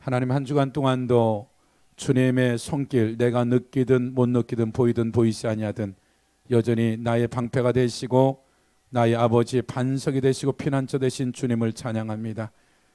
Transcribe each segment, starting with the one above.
하나님, 한 주간 동안도 주님의 손길, 내가 느끼든 못 느끼든 보이든 보이지 아니하든 여전히 나의 방패가 되시고 나의 아버지의 반석이 되시고 피난처 되신 주님을 찬양합니다.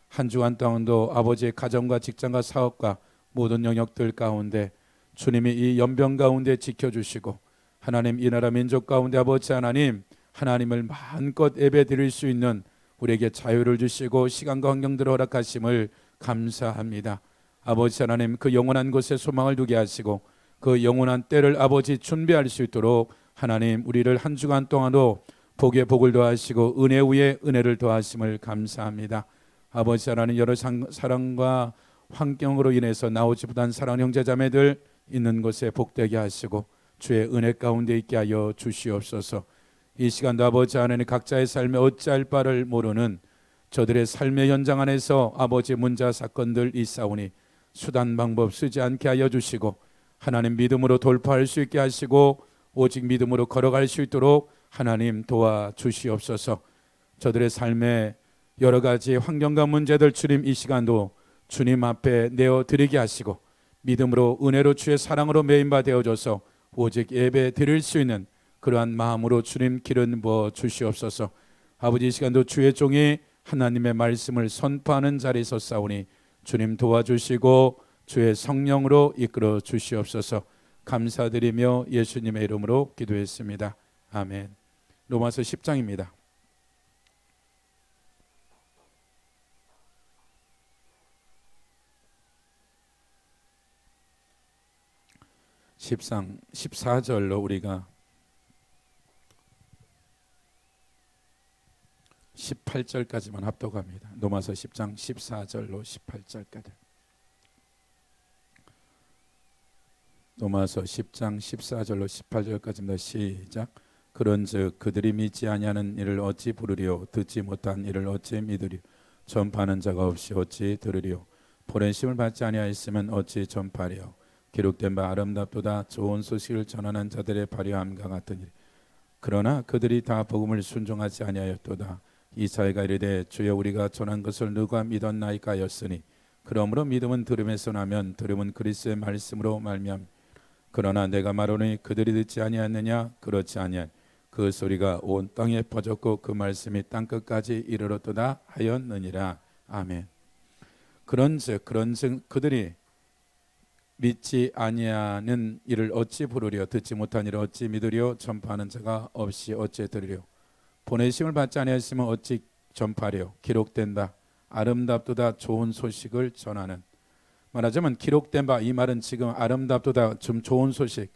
한 주간 동안도 아버지의 가정과 직장과 사업과 모든 영역들 가운데 주님이 이 연병 가운데 지켜주시고, 하나님, 이 나라 민족 가운데 아버지 하나님, 하나님을 마음껏 예배 드릴 수 있는 우리에게 자유를 주시고 시간과 환경들을 허락하심을 감사합니다. 아버지 하나님, 그 영원한 곳에 소망을 두게 하시고 그 영원한 때를 아버지 준비할 수 있도록 하나님, 우리를 한 주간 동안도 복에 복을 더하시고 은혜 위에 은혜를 더하심을 감사합니다. 아버지 하나님, 여러 사랑과 환경으로 인해서 나오지 못한 사랑하는 형제자매들 있는 곳에 복되게 하시고 주의 은혜 가운데 있게 하여 주시옵소서. 이 시간도 아버지 하나님, 각자의 삶에 어찌할 바를 모르는 저들의 삶의 현장 안에서 아버지 문자 사건들 있사오니 수단 방법 쓰지 않게 하여 주시고 하나님, 믿음으로 돌파할 수 있게 하시고 오직 믿음으로 걸어갈 수 있도록 하나님 도와주시옵소서. 저들의 삶에 여러 가지 환경과 문제들 주님 이 시간도 주님 앞에 내어드리게 하시고 믿음으로 은혜로 주의 사랑으로 메인바 되어줘서 오직 예배 드릴 수 있는 그러한 마음으로 주님 기름 부어 주시옵소서. 아버지, 이 시간도 주의 종이 하나님의 말씀을 선포하는 자리에 섰사오니 주님 도와주시고 주의 성령으로 이끌어 주시옵소서. 감사드리며 예수님의 이름으로 기도했습니다. 아멘. 로마서 10장입니다. 10장 14절로 우리가 18절까지만 합독합니다. 로마서 10장 14절로 18절까지. 로마서 10장 14절로 18절까지입니다. 시작. 그런즉 그들이 믿지 아니하는 이를 어찌 부르리요? 듣지 못한 이를 어찌 믿으리요? 전파하는 자가 없이 어찌 들으리요? 보내심을 받지 아니하였으면 어찌 전파하리요? 기록된 바 아름답도다 좋은 소식을 전하는 자들의 발휘함과 같으니 그러나 그들이 다 복음을 순종하지 아니하였도다. 이사야가 이르되 주여 우리가 전한 것을 누가 믿었나이까 하였으니 그러므로 믿음은 들음에서 나면 들음은 그리스도의 말씀으로 말미암. 그러나 내가 말하노니 그들이 듣지 아니하느냐? 그렇지 아니하니 그 소리가 온 땅에 퍼졌고 그 말씀이 땅끝까지 이르렀도다 하였느니라. 아멘. 그런즉 그들이 믿지 아니하는 이를 어찌 부르리요? 듣지 못한 이를 어찌 믿으리요? 전파하는 자가 없이 어찌 들으리요? 보내심을 받지 아니하였으면 어찌 전파하리요? 기록된 바 아름답도다 좋은 소식을 전하는. 말하자면 기록된 바, 이 말은 지금 아름답도다 좀 좋은 소식,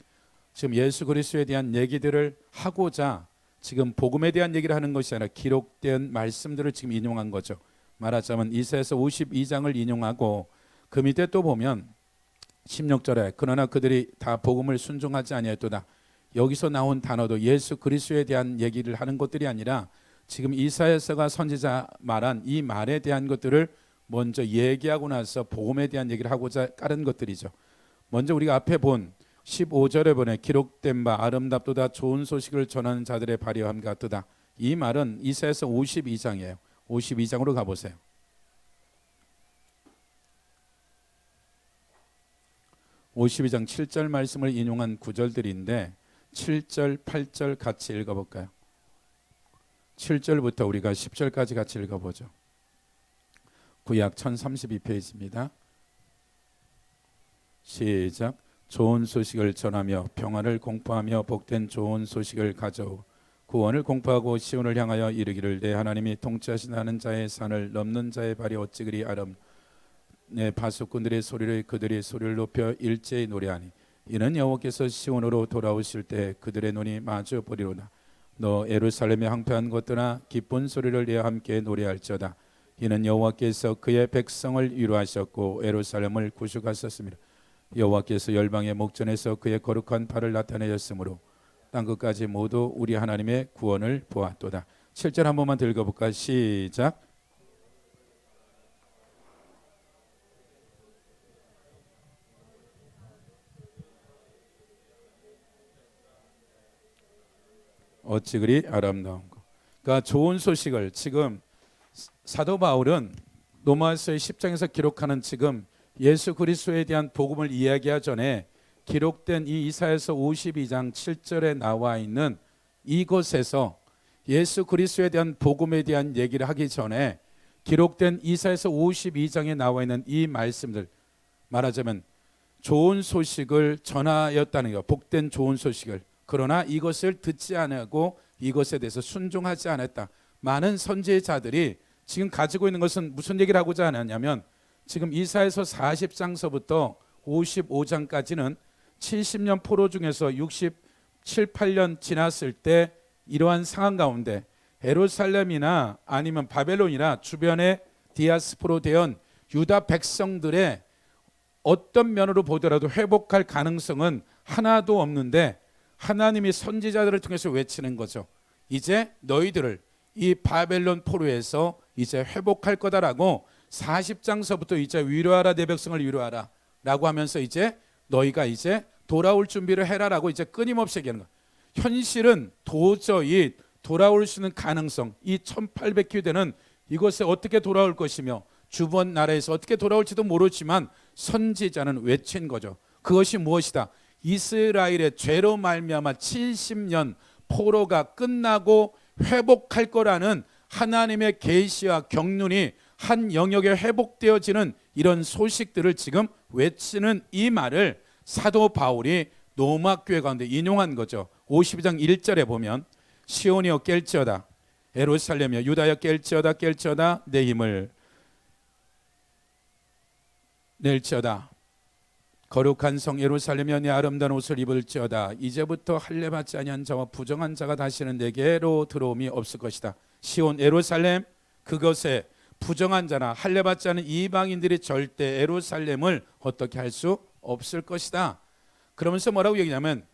지금 예수 그리스도에 대한 얘기들을 하고자 지금 복음에 대한 얘기를 하는 것이 아니라 기록된 말씀들을 지금 인용한 거죠. 말하자면 이사야서 52장을 인용하고 그 밑에 또 보면 16절에 그러나 그들이 다 복음을 순종하지 아니하였도다. 여기서 나온 단어도 예수 그리스도에 대한 얘기를 하는 것들이 아니라 지금 이사야서가 선지자 말한 이 말에 대한 것들을 먼저 얘기하고 나서 복음에 대한 얘기를 하고자 깔은 것들이죠. 먼저 우리가 앞에 본 15절에 보내 기록된 바 아름답도다 좋은 소식을 전하는 자들의 발휘함 같도다. 이 말은 이사야서 52장이에요. 52장으로 가보세요. 52장 7절 말씀을 인용한 구절들인데 7절, 8절 같이 읽어볼까요? 7절부터 우리가 10절까지 같이 읽어보죠. 구약 1032페이지입니다. 시작. 좋은 소식을 전하며 평안을 공포하며 복된 좋은 소식을 가져오 구원을 공포하고 시온을 향하여 이르기를 내 하나님이 통치하시는 자의 산을 넘는 자의 발이 어찌 그리 아름 내 바수꾼들의 소리를 그들의 소리를 높여 일제히 노래하니 이는 여호와께서 시온으로 돌아오실 때 그들의 눈이 마주 보리로다. 너 예루살렘의 황폐한 것들아 기쁜 소리를 내어 함께 노래할지어다. 이는 여호와께서 그의 백성을 위로하셨고 예루살렘을 구속하셨습니다. 여호와께서 열방의 목전에서 그의 거룩한 팔을 나타내셨으므로 땅끝까지 모두 우리 하나님의 구원을 보았도다. 7절 한 번만 더 읽어볼까? 시작. 어찌 그리 아름다운 것. 그러니까 좋은 소식을 지금 사도 바울은 로마서의 10장에서 기록하는 지금 예수 그리스도에 대한 복음을 이야기하기 전에 기록된 이 이사야서 52장 7절에 나와 있는 이곳에서 예수 그리스도에 대한 복음에 대한 얘기를 하기 전에 기록된 이사야서 52장에 나와 있는 이 말씀들, 말하자면 좋은 소식을 전하였다는 것, 복된 좋은 소식을. 그러나 이것을 듣지 않고 이것에 대해서 순종하지 않았다. 많은 선지자들이 지금 가지고 있는 것은 무슨 얘기를 하고자 하냐면, 지금 이사야서 40장서부터 55장까지는 70년 포로 중에서 67, 8년 지났을 때 이러한 상황 가운데 예루살렘이나 아니면 바벨론이나 주변에 디아스포로 되온 유다 백성들의 어떤 면으로 보더라도 회복할 가능성은 하나도 없는데, 하나님이 선지자들을 통해서 외치는 거죠. 이제 너희들을 이 바벨론 포로에서 이제 회복할 거다라고 40장서부터 이제 위로하라, 내 백성을 위로하라 라고 하면서 이제 너희가 이제 돌아올 준비를 해라라고 이제 끊임없이 얘기하는 거예요. 현실은 도저히 돌아올 수 있는 가능성, 이 1800교대는 이것에 어떻게 돌아올 것이며 주변 나라에서 어떻게 돌아올지도 모르지만 선지자는 외친 거죠. 그것이 무엇이다? 이스라엘의 죄로 말미암아 70년 포로가 끝나고 회복할 거라는 하나님의 계시와 경륜이 한 영역에 회복되어지는 이런 소식들을 지금 외치는 이 말을 사도 바울이 로마 교회 가운데 인용한 거죠. 52장 1절에 보면 시온이여 깰지어다, 예루살렘이여 유다여 깰지어다 내 힘을 낼지어다, 거룩한 성 예루살렘이여 내 아름다운 옷을 입을지어다. 이제부터 할례 받지 아니한 자와 부정한 자가 다시는 내게로 들어옴이 없을 것이다. 시온 예루살렘, 그것에 부정한 자나 할례 받지 않은 이방인들이 절대 예루살렘을 어떻게 할 수 없을 것이다. 그러면서 뭐라고 얘기냐면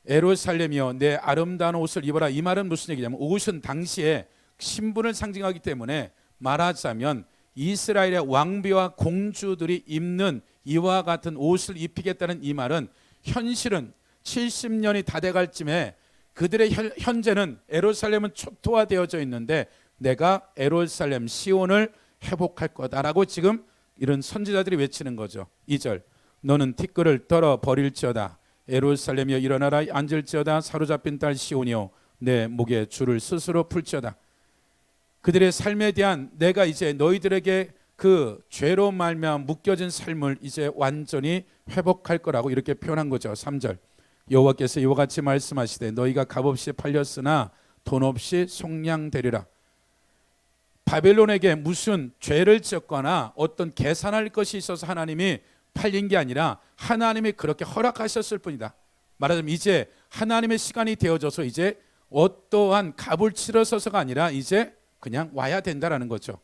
예루살렘이여 내 아름다운 옷을 입어라. 이 말은 무슨 얘기냐면 옷은 당시에 신분을 상징하기 때문에 말하자면 이스라엘의 왕비와 공주들이 입는 이와 같은 옷을 입히겠다는 이 말은 현실은 70년이 다 돼갈 쯤에 그들의 현재는 예루살렘은 초토화되어져 있는데 내가 예루살렘 시온을 회복할 거다라고 지금 이런 선지자들이 외치는 거죠. 2절 너는 티끌을 떨어 버릴지어다, 예루살렘이여 일어나라, 앉을지어다, 사로잡힌 딸 시온이여 내 목에 줄을 스스로 풀지어다. 그들의 삶에 대한 내가 이제 너희들에게 그 죄로 말미암아 묶여진 삶을 이제 완전히 회복할 거라고 이렇게 표현한 거죠. 3절 여호와께서 이와 같이 말씀하시되 너희가 값없이 팔렸으나 돈 없이 속량되리라. 바벨론에게 무슨 죄를 지었거나 어떤 계산할 것이 있어서 하나님이 팔린 게 아니라 하나님이 그렇게 허락하셨을 뿐이다. 말하자면 이제 하나님의 시간이 되어져서 이제 어떠한 값을 치러서가 아니라 이제 그냥 와야 된다라는 거죠.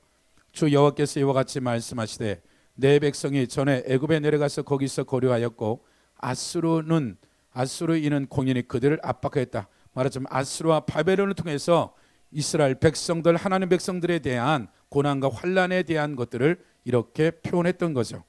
주 여호와께서 이와 같이 말씀하시되 내 백성이 전에 애굽에 내려가서 거기서 거류하였고 아수르인은 공인이 그들을 압박했다. 말하자면 아수르와 바벨론을 통해서 이스라엘 백성들, 하나님 백성들에 대한 고난과 환난에 대한 것들을 이렇게 표현했던 거죠.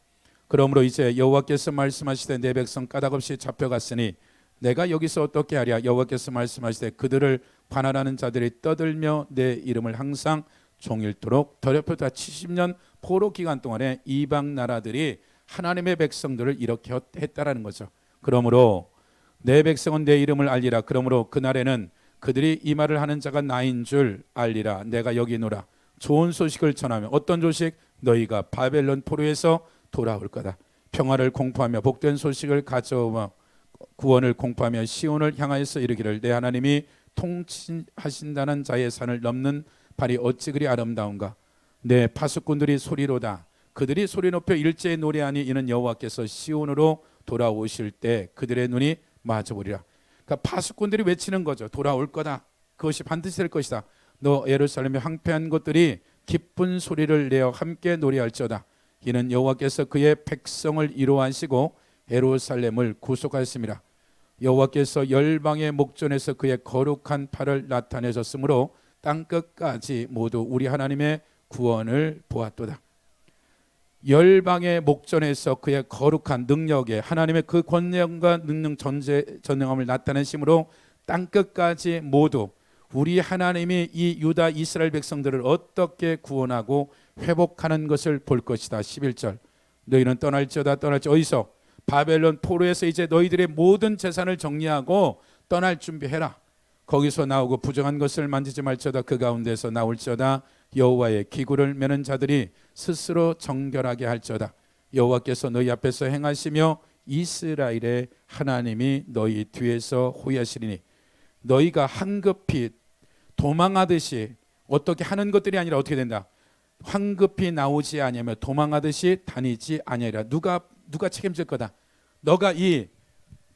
그러므로 이제 여호와께서 말씀하시되 내 백성 까닭없이 잡혀갔으니 내가 여기서 어떻게 하랴. 여호와께서 말씀하시되 그들을 관할하는 자들이 떠들며 내 이름을 항상 종일토록 더럽혔다. 70년 포로 기간 동안에 이방 나라들이 하나님의 백성들을 이렇게 했다라는 거죠. 그러므로 내 백성은 내 이름을 알리라. 그러므로 그날에는 그들이 이 말을 하는 자가 나인 줄 알리라. 내가 여기 있노라. 좋은 소식을 전하며 어떤 소식? 너희가 바벨론 포로에서 돌아올 거다. 평화를 공포하며 복된 소식을 가져오며 구원을 공포하며 시온을 향하여서 이르기를 내 하나님이 통치하신다는 자의 산을 넘는 발이 어찌 그리 아름다운가. 내 파수꾼들이 소리로다. 그들이 소리 높여 일제히 노래하니 이는 여호와께서 시온으로 돌아오실 때 그들의 눈이 마주보리라. 그러니까 파수꾼들이 외치는 거죠. 돌아올 거다. 그것이 반드시 될 것이다. 너 예루살렘의 황폐한 것들이 기쁜 소리를 내어 함께 노래할지어다. 이는 여호와께서 그의 백성을 이루하시고 예루살렘을 구속하였습니다. 여호와께서 열방의 목전에서 그의 거룩한 팔을 나타내셨으므로 땅끝까지 모두 우리 하나님의 구원을 보았도다. 열방의 목전에서 그의 거룩한 능력에 하나님의 그 권능과 전능함을 나타내심으로 땅끝까지 모두 우리 하나님이 이 유다 이스라엘 백성들을 어떻게 구원하고 회복하는 것을 볼 것이다. 11절 너희는 떠날지어다. 떠날지 어디서? 바벨론 포로에서 이제 너희들의 모든 재산을 정리하고 떠날 준비해라. 거기서 나오고 부정한 것을 만지지 말지어다. 그 가운데서 나올지어다. 여호와의 기구를 매는 자들이 스스로 정결하게 할지어다. 여호와께서 너희 앞에서 행하시며 이스라엘의 하나님이 너희 뒤에서 호위하시리니 너희가 황급히 도망하듯이 어떻게 하는 것들이 아니라 어떻게 된다? 황급히 나오지 아니하며 도망하듯이 다니지 아니하리라. 누가 책임질 거다? 너가 이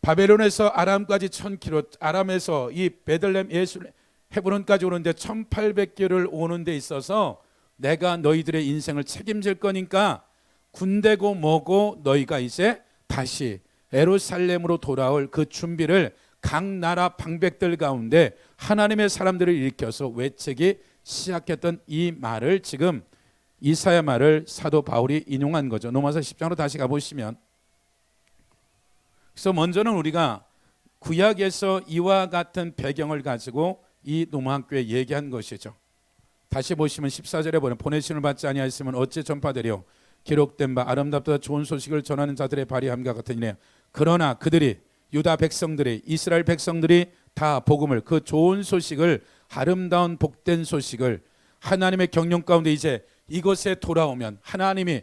바벨론에서 아람까지 1000km, 아람에서 이 베들레헴 예술렘 헤브론까지 오는데 1800km를 오는 데 있어서 내가 너희들의 인생을 책임질 거니까 군대고 뭐고 너희가 이제 다시 예루살렘으로 돌아올 그 준비를 각 나라 방백들 가운데 하나님의 사람들을 일으켜서 외치기 시작했던 이 말을 지금 이사야 말을 사도 바울이 인용한 거죠. 로마서 10장으로 다시 가보시면, 그래서 먼저는 우리가 구약에서 이와 같은 배경을 가지고 이 노마교에 얘기한 것이죠. 다시 보시면 14절에 보면 보내심을 받지 아니하였으면 어찌 전파되려 기록된 바 아름답다 좋은 소식을 전하는 자들의 발의함과 같으니라. 그러나 그들이 유다 백성들이 이스라엘 백성들이 다 복음을 그 좋은 소식을 아름다운 복된 소식을 하나님의 경륜 가운데 이제 이곳에 돌아오면 하나님이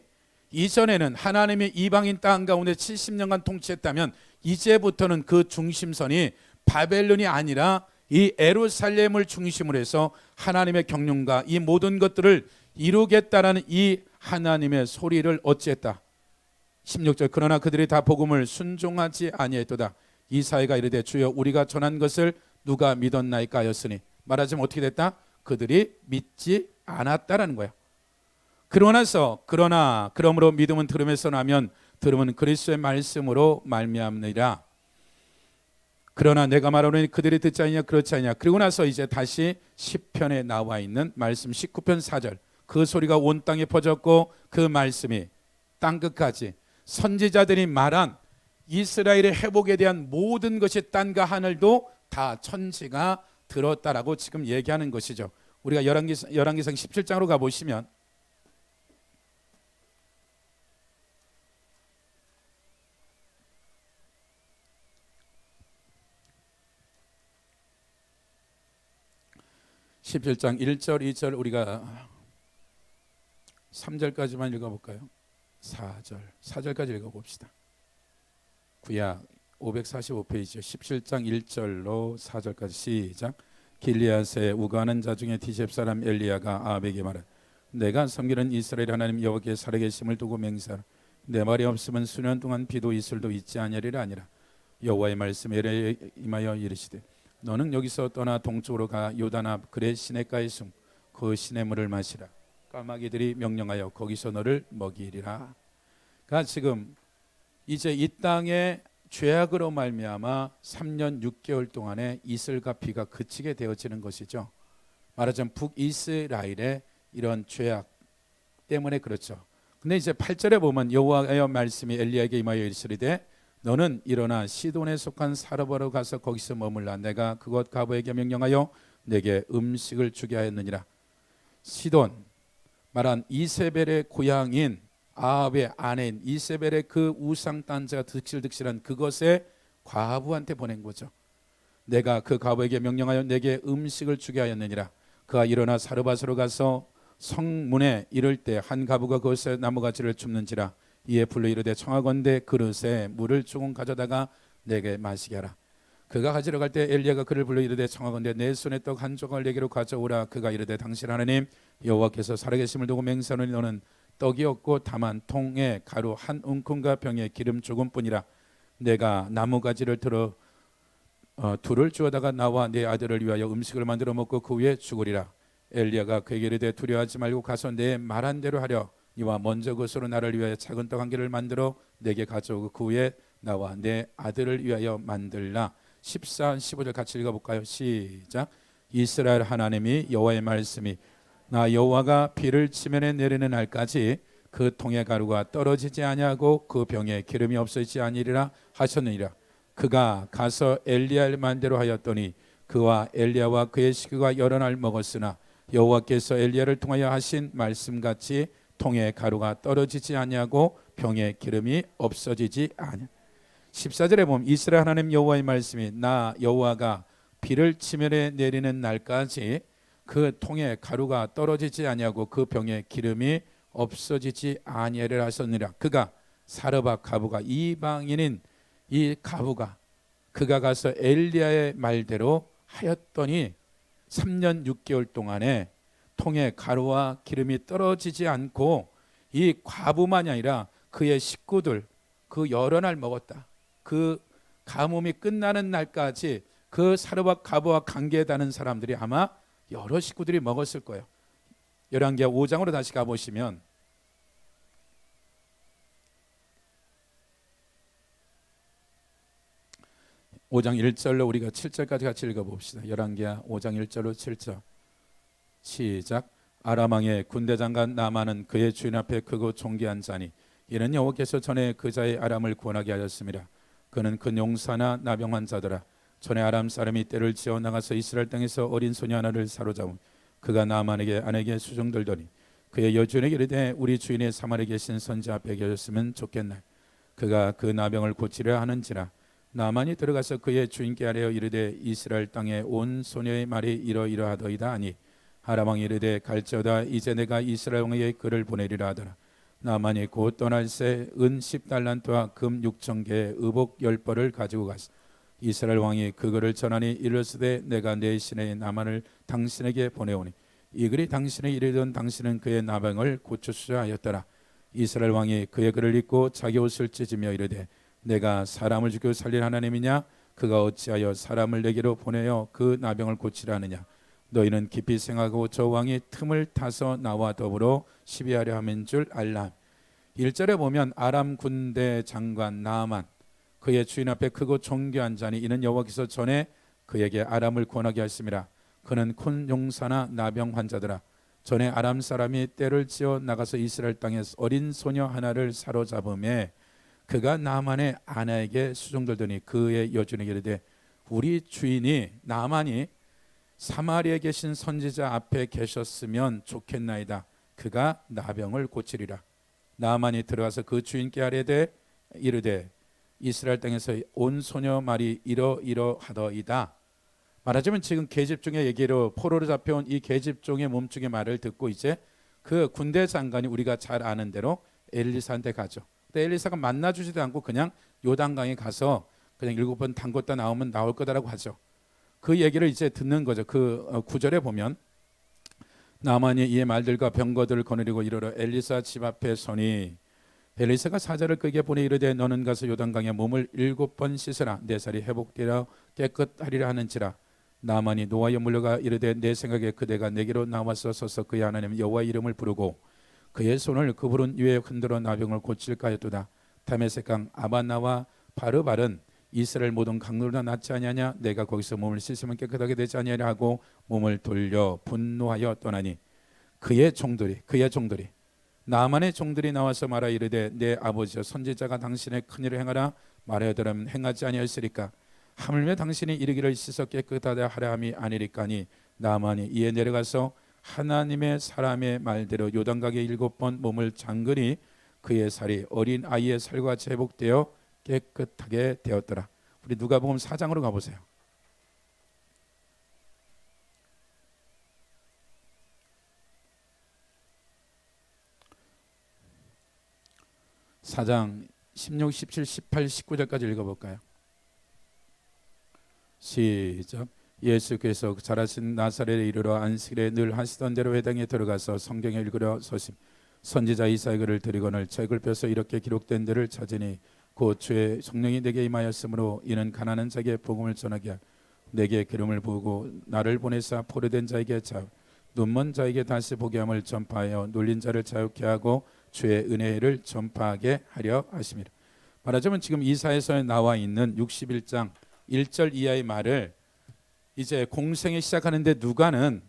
이전에는 하나님이 이방인 땅 가운데 70년간 통치했다면 이제부터는 그 중심선이 바벨론이 아니라 이 예루살렘을 중심으로 해서 하나님의 경륜과 이 모든 것들을 이루겠다라는 이 하나님의 소리를 어찌했다. 16절 그러나 그들이 다 복음을 순종하지 아니했도다. 이사야가 이르되 주여 우리가 전한 것을 누가 믿었나이까 하였으니 말하자면 어떻게 됐다? 그들이 믿지 않았다라는 거야. 그러므로 믿음은 들음에서 나면 들음은 그리스도의 말씀으로 말미암느니라. 그러나 내가 말하노니 그들이 듣지 아니냐 그렇지 아니냐. 그리고 나서 이제 다시 시편에 나와 있는 말씀 19편 4절 그 소리가 온 땅에 퍼졌고 그 말씀이 땅끝까지 선지자들이 말한 이스라엘의 회복에 대한 모든 것이 땅과 하늘도 다 천지가 들었다라고 지금 얘기하는 것이죠. 우리가 열왕기상 17장으로 가보시면 17장 1절 2절 우리가 3절까지만 읽어볼까요? 4절까지 읽어봅시다. 구약 545페이지 17장 1절로 4절까지 시작. 길리앗에 우거하는 자 중에 디셉 사람 엘리야가 아합에게 말하 내가 섬기는 이스라엘 하나님 여호와께 살아계심을 두고 맹세하라. 내 말이 없으면 수년 동안 비도 이슬도 있지 아니하리라 아니라. 여호와의 말씀에 엘리야에 임하여 이르시되 너는 여기서 떠나 동쪽으로 가 요단 앞 그레 시냇가의 숭 그 시냇물을 마시라. 까마귀들이 명령하여 거기서 너를 먹이리라. 그러니까 지금 이제 이 땅에 죄악으로 말미암아 3년 6개월 동안의 이슬과 비가 그치게 되어지는 것이죠. 말하자면 북이스라엘의 이런 죄악 때문에 그렇죠. 근데 이제 8절에 보면 여호와의 말씀이 엘리야에게 임하여 이르시되 너는 일어나 시돈에 속한 사르바로 가서 거기서 머물라. 내가 그곳 가부에게 명령하여 내게 음식을 주게 하였느니라. 시돈 말한 이세벨의 고향인 아합의 아내인 이세벨의 그 우상 딴자가 득실득실한 그것에 과부한테 보낸 거죠. 내가 그 과부에게 명령하여 내게 음식을 주게 하였느니라. 그가 일어나 사르밧으로 가서 성문에 이를 때 한 과부가 그것에 나무가지를 줍는지라. 이에 불러 이르되 청하건대 그릇에 물을 조금 가져다가 내게 마시게 하라. 그가 가지러 갈 때 엘리야가 그를 불러 이르되 청하건대 내 손에 떡 한 조각을 내게로 가져오라. 그가 이르되 당신 하나님 여호와께서 살아계심을 두고 맹세하노니 너는 떡이 없고 다만 통에 가루 한 움큼과 병에 기름 조금뿐이라. 내가 나무가지를 들어 둘을 주어다가 나와 내 아들을 위하여 음식을 만들어 먹고 그 위에 죽으리라. 엘리야가 그에게 이르되 두려워하지 말고 가서 내 말한 대로 하려. 이와 먼저 그것으로 나를 위하여 작은 떡 한 개를 만들어 내게 가져오고 그 위에 나와 내 아들을 위하여 만들라. 14, 15절 같이 읽어볼까요? 시작. 이스라엘 하나님이 여호와의 말씀이 나 여호와가 비를 지면에 내리는 날까지 그 통의 가루가 떨어지지 아니하고 그 병에 기름이 없어지지 아니리라 하셨느니라. 그가 가서 엘리야의 말대로 하였더니 그와 엘리야와 그의 식구가 여러 날 먹었으나 여호와께서 엘리야를 통하여 하신 말씀같이 통의 가루가 떨어지지 아니하고 병의 기름이 없어지지 아니하니. 14절에 보면 이스라엘 하나님 여호와의 말씀이 나 여호와가 비를 치면에 내리는 날까지 그 통에 가루가 떨어지지 아니하고 그 병의 기름이 없어지지 아니하리라 하셨느니라. 그가 사르밧 가부가 이방인인 이 가부가 그가 가서 엘리야의 말대로 하였더니 3년 6개월 동안에 통에 가루와 기름이 떨어지지 않고 이 과부만이 아니라 그의 식구들 그 여러 날 먹었다. 그 가뭄이 끝나는 날까지 그 사르밧 가부와 관계다는 사람들이 아마 여러 식구들이 먹었을 거예요. 열왕기하 5장으로 다시 가보시면 5장 1절로 우리가 7절까지 같이 읽어봅시다. 열왕기하 5장 1절로 7절 시작. 아람 왕의 군대 장관 나만은 그의 주인 앞에 크고 존귀한 자니 이는 여호와께서 전에 그 자의 아람을 구원하게 하였습니다. 그는 큰 용사나 나병한 자더라. 전에 아람 사람이 떼를 지어 나가서 이스라엘 땅에서 어린 소녀 하나를 사로잡음 그가 나만에게 아내에게 수종들더니 그의 여주인에게 이르되 우리 주인의 사마리에 계신 선지자 앞에 계셨으면 좋겠나. 그가 그 나병을 고치려 하는지라. 나만이 들어가서 그의 주인께 아뢰어 이르되 이스라엘 땅에 온 소녀의 말이 이러이러하더이다 하니 아람 왕이 이르되 갈지어다 이제 내가 이스라엘 왕에게 그를 보내리라 하더라. 나만이 곧 떠날새 은 10달란트와 금 6,000개의 의복 10벌을 가지고 갔으 이스라엘 왕이 그거를 전하니 이르시되 내가 내 신의 나만을 당신에게 보내오니 이 글이 당신의 이르던 당신은 그의 나병을 고쳐주자 하였더라. 이스라엘 왕이 그의 글을 읽고 자기 옷을 찢으며 이르되 내가 사람을 죽여 살릴 하나님이냐. 그가 어찌하여 사람을 내게로 보내어 그 나병을 고치려 하느냐. 너희는 깊이 생각하고 저 왕이 틈을 타서 나와 더불어 시비하려 함인 줄 알라. 1절에 보면 아람 군대 장관 나아만 그의 주인 앞에 크고 존귀한 자니 이는 여호와께서 전에 그에게 아람을 구원하게 하였습니다. 그는 큰 용사나 나병 환자더라. 전에 아람 사람이 떼를 지어 나가서 이스라엘 땅에서 어린 소녀 하나를 사로잡음에 그가 나아만의 아내에게 수종들더니 그의 여주인에게 이르되 우리 주인이 나아만이 사마리아에 계신 선지자 앞에 계셨으면 좋겠나이다. 그가 나병을 고치리라. 나아만이 들어가서 그 주인께 아뢰되 이르되 이스라엘 땅에서 온 소녀 말이 이러이러하더이다. 말하자면 지금 계집종의 얘기로 포로로 잡혀온 이 계집종의 몸뚱이 말을 듣고 이제 그 군대 장관이 우리가 잘 아는 대로 엘리사한테 가죠. 근데 엘리사가 만나주지도 않고 그냥 요단강에 가서 그냥 7번 담궜다 나오면 나올 거다라고 하죠. 그 얘기를 이제 듣는 거죠. 그 9절에 보면 나만이 이의 말들과 병거들을 거느리고 이르러 엘리사 집 앞에 서니 엘리사가 사자를 그에게 보내 이르되 너는 가서 요단강에 몸을 7번 씻으라. 내 살이 회복되어 깨끗하리라 하는지라. 나만이 노하여 물러가 이르되 내 생각에 그대가 내게로 나와서 서서 그의 하나님 여호와의 이름을 부르고 그의 손을 그 부른 위에 흔들어 나병을 고칠까 하였도다. 다메섹강 아바나와 바르발은 이스라엘 모든 강로보다 낫지 아니하냐. 내가 거기서 몸을 씻으면 깨끗하게 되지 아니하냐 하고 몸을 돌려 분노하여 떠나니 그의 종들이 나만의 종들이 나와서 말하 이르되 내 아버지여 선지자가 당신의 큰일을 행하라 말하여더라면 행하지 아니하였으리까. 하물며 당신이 이르기를 씻어 깨끗하다 하라 함이 아니리까니 나만이 이에 내려가서 하나님의 사람의 말대로 요단강에 7번 몸을 잠그니 그의 살이 어린 아이의 살과 같이 회복되어 깨끗하게 되었더라. 우리 누가복음 4장으로 가보세요. (4장) 16, 17, 18, 19절까지 읽어볼까요? 시작. 예수께서 자라신 나사렛에 이르러 안식일에 늘 하시던 대로 회당에 들어가서 성경에 읽으려 서심 선지자 이사야를 드리거늘 책을 펴서 이렇게 기록된 데를 찾으니 곧 주의 성령이 내게 임하였으므로 이는 가난한 자에게 복음을 전하게 하여 내게 기름을 부으고 나를 보내사 포로된 자에게 자유 눈먼 자에게 다시 보게 함을 전파하여 눌린 자를 자유케 하고 주의 은혜를 전파하게 하려 하심이라. 말하자면 지금 이사야서에 나와 있는 61장 1절 이하의 말을 이제 공생에 시작하는데 누가는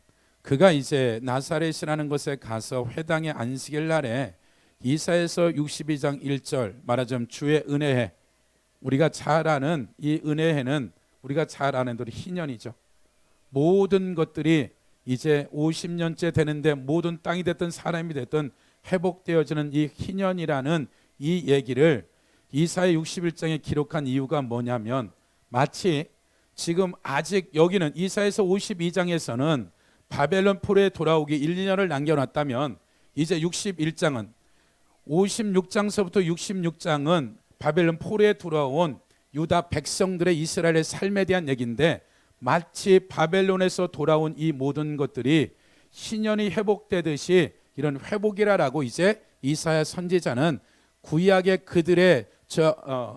그가 이제 나사렛이라는 곳에 가서 회당의 안식일 날에 이사야서 62장 1절 말하자면 주의 은혜해, 우리가 잘 아는 이 은혜해는 우리가 잘 아는 대로 희년이죠. 모든 것들이 이제 50년째 되는데 모든 땅이 됐든 사람이 됐든 회복되어지는 이 희년이라는 이 얘기를 이사야 61장에 기록한 이유가 뭐냐면 마치 지금 아직 여기는 이사야서 52장에서는 바벨론 포로에 돌아오기 1, 2년을 남겨놨다면 이제 61장은 56장서부터 66장은 바벨론 포로에 돌아온 유다 백성들의 이스라엘의 삶에 대한 얘기인데 마치 바벨론에서 돌아온 이 모든 것들이 신년이 회복되듯이 이런 회복이라라고 이제 이사야 선지자는 구약의 그들의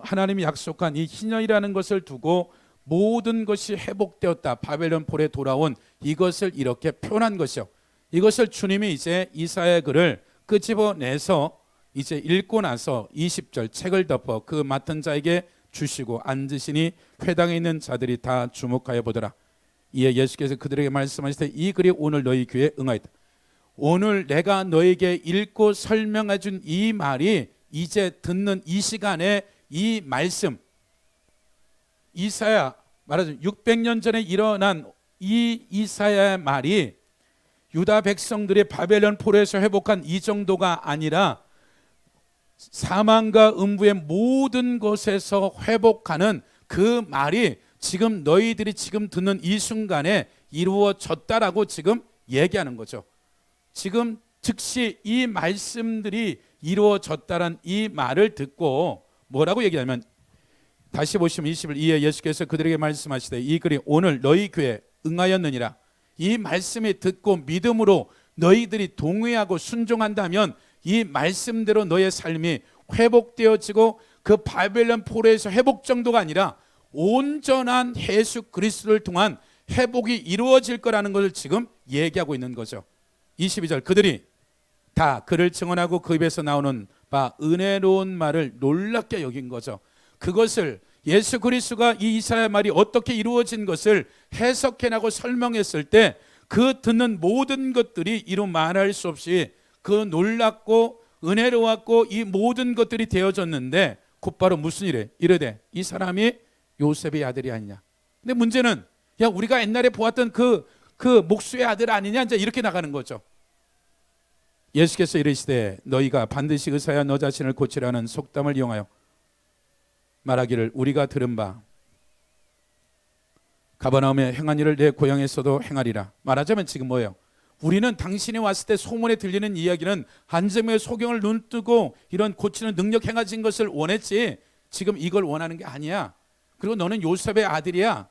하나님이 약속한 이 신년이라는 것을 두고 모든 것이 회복되었다. 바벨론 포로에 돌아온 이것을 이렇게 표현한 것이요. 이것을 주님이 이제 이사야의 글을 끄집어내서 이제 읽고 나서 20절 책을 덮어 그 맡은 자에게 주시고 앉으시니 회당에 있는 자들이 다 주목하여 보더라. 이에 예수께서 그들에게 말씀하시되 이 글이 오늘 너희 귀에 응하였다. 오늘 내가 너에게 읽고 설명해 준 이 말이 이제 듣는 이 시간에 이 말씀 이사야 말하자면 600년 전에 일어난 이 이사야의 말이 유다 백성들이 바벨론 포로에서 회복한 이 정도가 아니라 사망과 음부의 모든 것에서 회복하는 그 말이 지금 너희들이 지금 듣는 이 순간에 이루어졌다라고 지금 얘기하는 거죠. 지금 즉시 이 말씀들이 이루어졌다란 이 말을 듣고 뭐라고 얘기하냐면 다시 보시면 21 이에 예수께서 그들에게 말씀하시되 이 글이 오늘 너희 귀에 응하였느니라. 이 말씀이 듣고 믿음으로 너희들이 동의하고 순종한다면 이 말씀대로 너의 삶이 회복되어지고 그 바벨론 포로에서 회복 정도가 아니라 온전한 예수 그리스도를 통한 회복이 이루어질 거라는 것을 지금 얘기하고 있는 거죠. 22절 그들이 다 그를 증언하고 그 입에서 나오는 바 은혜로운 말을 놀랍게 여긴 거죠. 그것을 예수 그리스도가 이 이사야 말이 어떻게 이루어진 것을 해석해나고 설명했을 때 그 듣는 모든 것들이 이루 말할 수 없이 그 놀랍고 은혜로웠고 이 모든 것들이 되어졌는데 곧바로 무슨 일에 이르되 이 사람이 요셉의 아들이 아니냐. 근데 문제는 야 우리가 옛날에 보았던 그 목수의 아들 아니냐 이제 이렇게 나가는 거죠. 예수께서 이르시되 너희가 반드시 의사야 너 자신을 고치라는 속담을 이용하여 말하기를 우리가 들은 바 가버나움에 행한 일을 내 고향에서도 행하리라. 말하자면 지금 뭐예요? 우리는 당신이 왔을 때 소문에 들리는 이야기는 한점의 소경을 눈뜨고 이런 고치는 능력 행하신 것을 원했지 지금 이걸 원하는 게 아니야. 그리고 너는 요셉의 아들이야.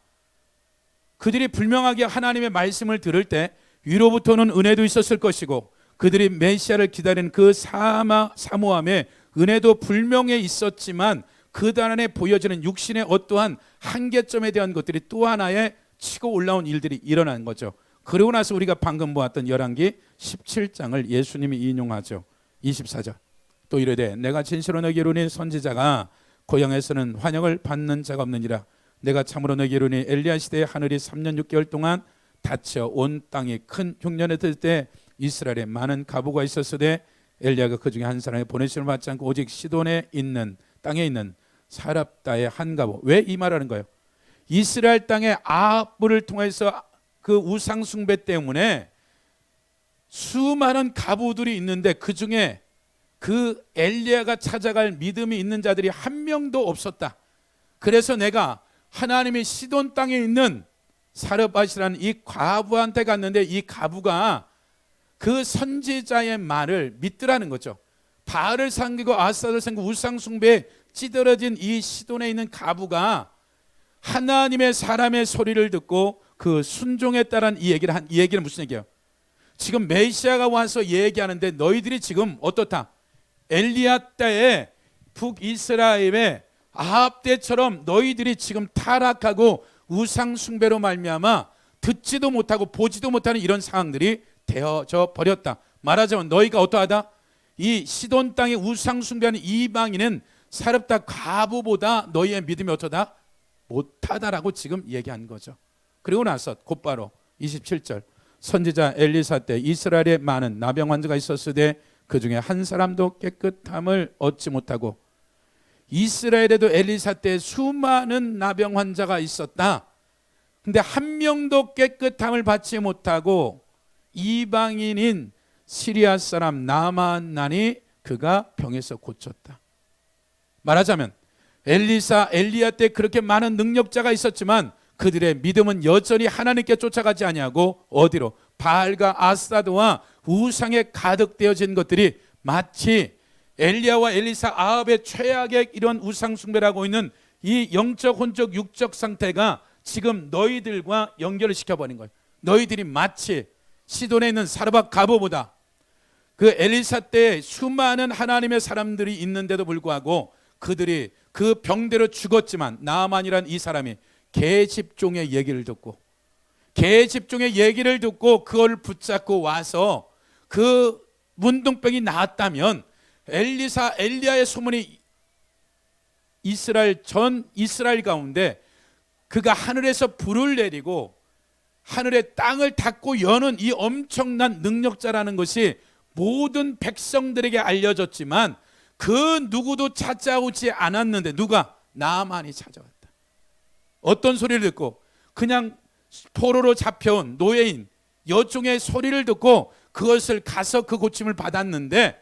그들이 분명하게 하나님의 말씀을 들을 때 위로부터는 은혜도 있었을 것이고 그들이 메시아를 기다리는 그 사모함에 은혜도 분명히 있었지만 그 단안에 보여지는 육신의 어떠한 한계점에 대한 것들이 또 하나의 치고 올라온 일들이 일어난 거죠. 그러고 나서 우리가 방금 보았던 열왕기 17장을 예수님이 인용하죠. 24절 또 이르되 내가 진실로 너에게 이르니 선지자가 고향에서는 환영을 받는 자가 없느니라. 내가 참으로 너에게 이르니 엘리야 시대에 하늘이 3년 6개월 동안 닫혀 온 땅이 큰 흉년에 들 때 이스라엘에 많은 가부가 있었으되 엘리야가 그 중에 한 사람의 보내심을 받지 않고 오직 시돈에 있는 땅에 있는 사랍다의 한 가부. 왜 이 말하는 거예요? 이스라엘 땅의 아합을 통해서 그 우상 숭배 때문에 수많은 가부들이 있는데 그 중에 그 엘리야가 찾아갈 믿음이 있는 자들이 한 명도 없었다. 그래서 내가 하나님의 시돈 땅에 있는 사르밧이라는 이 과부한테 갔는데 이 가부가 그 선지자의 말을 믿더라는 거죠. 바알을 섬기고 아스타를 섬기고 우상 숭배에 찌들어진 이 시돈에 있는 가부가 하나님의 사람의 소리를 듣고 그 순종했다는 이 얘기는 무슨 얘기예요? 지금 메시아가 와서 얘기하는데 너희들이 지금 어떻다? 엘리야 때에 북이스라엘의 아합 때처럼 너희들이 지금 타락하고 우상 숭배로 말미암아 듣지도 못하고 보지도 못하는 이런 상황들이 되어져 버렸다. 말하자면 너희가 어떠하다? 이 시돈 땅에 우상 숭배하는 이방인은 사렙다 과부보다 너희의 믿음이 어떠다? 못하다라고 지금 얘기한 거죠. 그리고 나서 곧바로 27절 선지자 엘리사 때 이스라엘에 많은 나병 환자가 있었으되 그 중에 한 사람도 깨끗함을 얻지 못하고 이스라엘에도 엘리사 때 수많은 나병 환자가 있었다. 근데 한 명도 깨끗함을 받지 못하고 이방인인 시리아 사람 나만나니 그가 병에서 고쳤다. 말하자면 엘리사, 엘리야 때 그렇게 많은 능력자가 있었지만 그들의 믿음은 여전히 하나님께 쫓아가지 아니하고 어디로? 바알과 아스타드와 우상에 가득되어진 것들이 마치 엘리야와 엘리사, 아합의 최악의 이런 우상 숭배를 하고 있는 이 영적, 혼적, 육적 상태가 지금 너희들과 연결을 시켜버린 거예요. 너희들이 마치 시돈에 있는 사르밧 가보보다 그 엘리사 때 수많은 하나님의 사람들이 있는데도 불구하고 그들이 그 병대로 죽었지만 나아만이란 이 사람이 계집종의 얘기를 듣고 그걸 붙잡고 와서 그 문둥병이 나았다면 엘리사, 엘리야의 소문이 전 이스라엘 가운데 그가 하늘에서 불을 내리고 하늘의 땅을 닫고 여는 이 엄청난 능력자라는 것이 모든 백성들에게 알려졌지만 그 누구도 찾아오지 않았는데 누가? 나만이 찾아왔다. 어떤 소리를 듣고? 그냥 포로로 잡혀온 노예인 여종의 소리를 듣고 그것을 가서 그 고침을 받았는데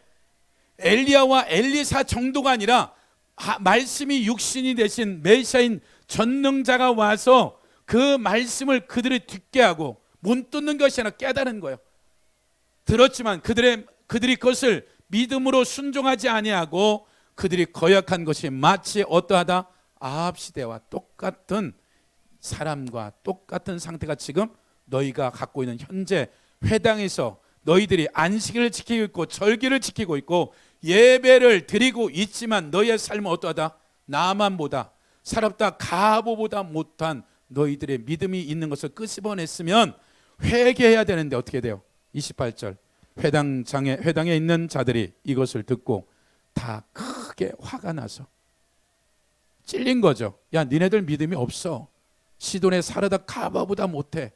엘리야와 엘리사 정도가 아니라 말씀이 육신이 되신 메시아인 전능자가 와서 그 말씀을 그들이 듣게 하고 못 듣는 것이 아니라 깨달은 거예요. 들었지만 그들이 그것을 믿음으로 순종하지 아니하고 그들이 거역한 것이 마치 어떠하다? 아합 시대와 똑같은 사람과 똑같은 상태가 지금 너희가 갖고 있는 현재 회당에서 너희들이 안식일을 지키고 있고 절기를 지키고 있고 예배를 드리고 있지만 너희의 삶은 어떠하다? 나만보다 사랍다 가보보다 못한 너희들의 믿음이 있는 것을 끄집어냈으면 회개해야 되는데 어떻게 돼요? 28절 회당에 있는 자들이 이것을 듣고 다 크게 화가 나서 찔린 거죠. 야, 니네들 믿음이 없어. 시돈의 사르밧 가바보다 못해.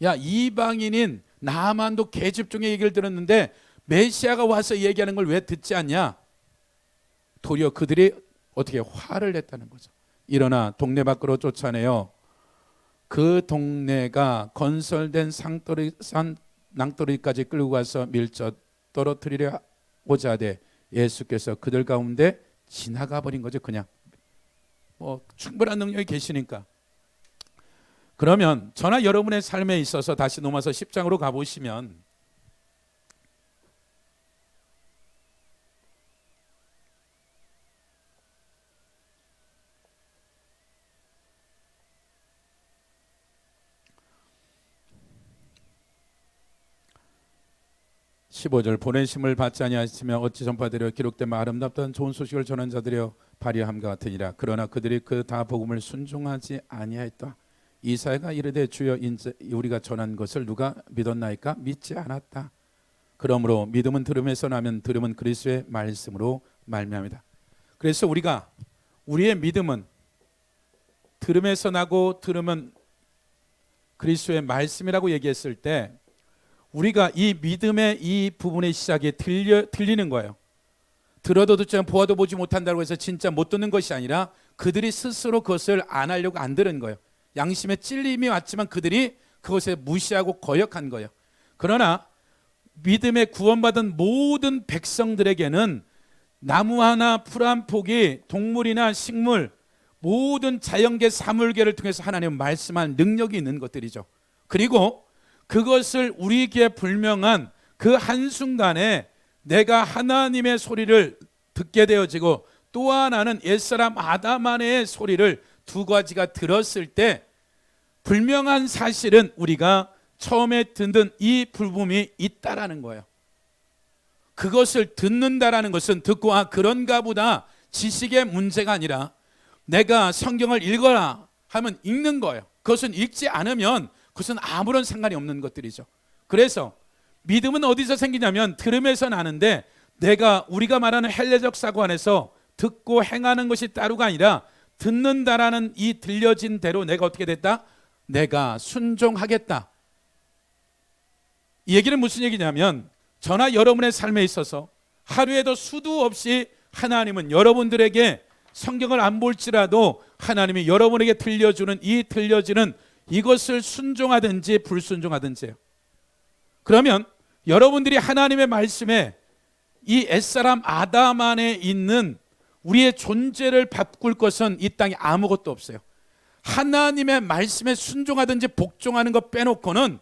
야, 이방인인 나만도 계집종의 얘기를 들었는데 메시아가 와서 얘기하는 걸 왜 듣지 않냐? 도리어 그들이 어떻게 화를 냈다는 거죠. 일어나 동네 밖으로 쫓아내요. 그 동네가 건설된 낭떠러리까지 끌고 가서 밀접 떨어뜨리려 오자되 예수께서 그들 가운데 지나가 버린 거죠. 그냥 충분한 능력이 계시니까. 그러면 저나 여러분의 삶에 있어서 다시 로마서 10장으로 가보시면 15절 보내심을 받지 아니하시며 어찌 전파되려 기록된 아름답던 좋은 소식을 전한 자들이여 발휘함과 같으니라. 그러나 그들이 그 다 복음을 순종하지 아니하였다. 이사야가 이르되 주여 인제 우리가 전한 것을 누가 믿었나이까? 믿지 않았다. 그러므로 믿음은 들음에서 나면 들음은 그리스도의 말씀으로 말미암이다. 그래서 우리의 믿음은 들음에서 나고 들음은 그리스도의 말씀이라고 얘기했을 때 우리가 이 믿음의 이 부분의 시작이 들리는 거예요. 들어도 듣지 않고 보아도 보지 못한다고 해서 진짜 못 듣는 것이 아니라 그들이 스스로 그것을 안 하려고 안 들은 거예요. 양심의 찔림이 왔지만 그들이 그것에 무시하고 거역한 거예요. 그러나 믿음에 구원받은 모든 백성들에게는 나무 하나, 풀 한 폭이 동물이나 식물, 모든 자연계, 사물계를 통해서 하나님은 말씀한 능력이 있는 것들이죠. 그리고 그것을 우리에게 불명한 그 한순간에 내가 하나님의 소리를 듣게 되어지고 또 하나는 옛사람 아담 안의 소리를 두 가지가 들었을 때 불명한 사실은 우리가 처음에 듣는 이 불품이 있다라는 거예요. 그것을 듣는다라는 것은 듣고 그런가 보다 지식의 문제가 아니라 내가 성경을 읽어라 하면 읽는 거예요. 그것은 읽지 않으면 그것은 아무런 상관이 없는 것들이죠. 그래서 믿음은 어디서 생기냐면 들음에서 나는데 우리가 말하는 헬레적 사고 안에서 듣고 행하는 것이 따로가 아니라 듣는다라는 이 들려진 대로 내가 어떻게 됐다? 내가 순종하겠다. 이 얘기는 무슨 얘기냐면 저나 여러분의 삶에 있어서 하루에도 수도 없이 하나님은 여러분들에게 성경을 안 볼지라도 하나님이 여러분에게 들려주는 이것을 순종하든지 불순종하든지요. 그러면 여러분들이 하나님의 말씀에 이 옛사람 아담 안에 있는 우리의 존재를 바꿀 것은 이 땅에 아무것도 없어요. 하나님의 말씀에 순종하든지 복종하는 것 빼놓고는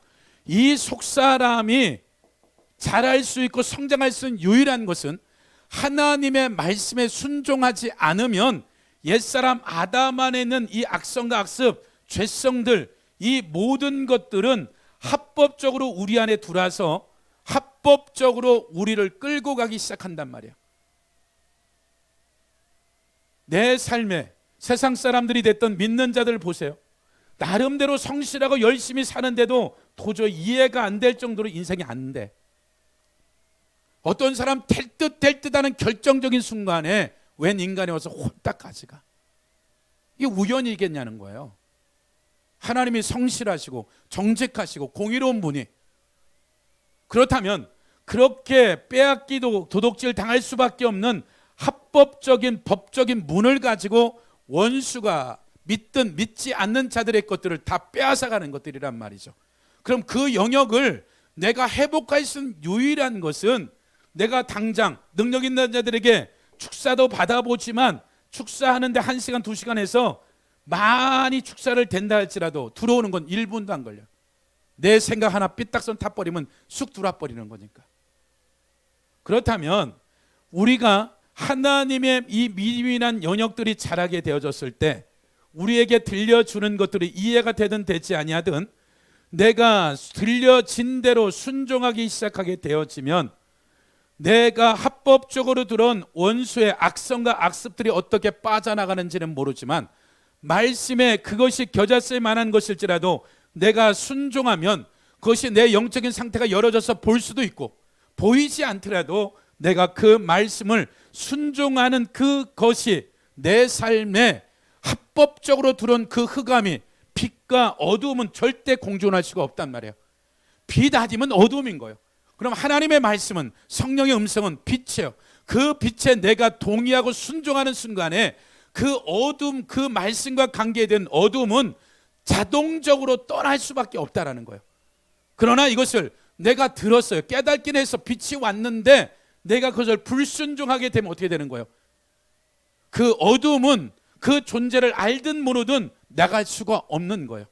이 속사람이 자랄 수 있고 성장할 수 있는 유일한 것은 하나님의 말씀에 순종하지 않으면 옛사람 아담 안에 있는 이 악성과 악습, 죄성들, 이 모든 것들은 합법적으로 우리 안에 들어와서 합법적으로 우리를 끌고 가기 시작한단 말이에요. 내 삶에 세상 사람들이 됐던 믿는 자들 보세요. 나름대로 성실하고 열심히 사는데도 도저히 이해가 안 될 정도로 인생이 안 돼. 어떤 사람 될 듯 하는 결정적인 순간에 웬 인간이 와서 홀딱 가지가. 이게 우연이겠냐는 거예요. 하나님이 성실하시고 정직하시고 공의로운 분이, 그렇다면 그렇게 빼앗기도 도둑질 당할 수밖에 없는 합법적인 법적인 문을 가지고 원수가 믿든 믿지 않는 자들의 것들을 다 빼앗아가는 것들이란 말이죠. 그럼 그 영역을 내가 회복할 수 있는 유일한 것은 내가 당장 능력 있는 자들에게 축사도 받아보지만 축사하는데 1시간 2시간 해서 많이 축사를 된다 할지라도 들어오는 건 1분도 안 걸려요. 내 생각 하나 삐딱선 타버리면 쑥 들어와버리는 거니까. 그렇다면 우리가 하나님의 이 미미한 영역들이 자라게 되어졌을 때 우리에게 들려주는 것들이 이해가 되든 되지 아니하든 내가 들려진 대로 순종하기 시작하게 되어지면 내가 합법적으로 들어온 원수의 악성과 악습들이 어떻게 빠져나가는지는 모르지만 말씀에 그것이 겨자쓸 만한 것일지라도 내가 순종하면 그것이 내 영적인 상태가 열어져서 볼 수도 있고 보이지 않더라도 내가 그 말씀을 순종하는 그것이 내 삶에 합법적으로 들어온 그 흑암이 빛과 어두움은 절대 공존할 수가 없단 말이에요. 빛 아니면 어두움인 거예요. 그럼 하나님의 말씀은 성령의 음성은 빛이에요. 그 빛에 내가 동의하고 순종하는 순간에 그 어둠, 그 말씀과 관계된 어둠은 자동적으로 떠날 수밖에 없다라는 거예요. 그러나 이것을 내가 들었어요. 깨닫긴 해서 빛이 왔는데 내가 그것을 불순종하게 되면 어떻게 되는 거예요? 그 어둠은 그 존재를 알든 모르든 나갈 수가 없는 거예요.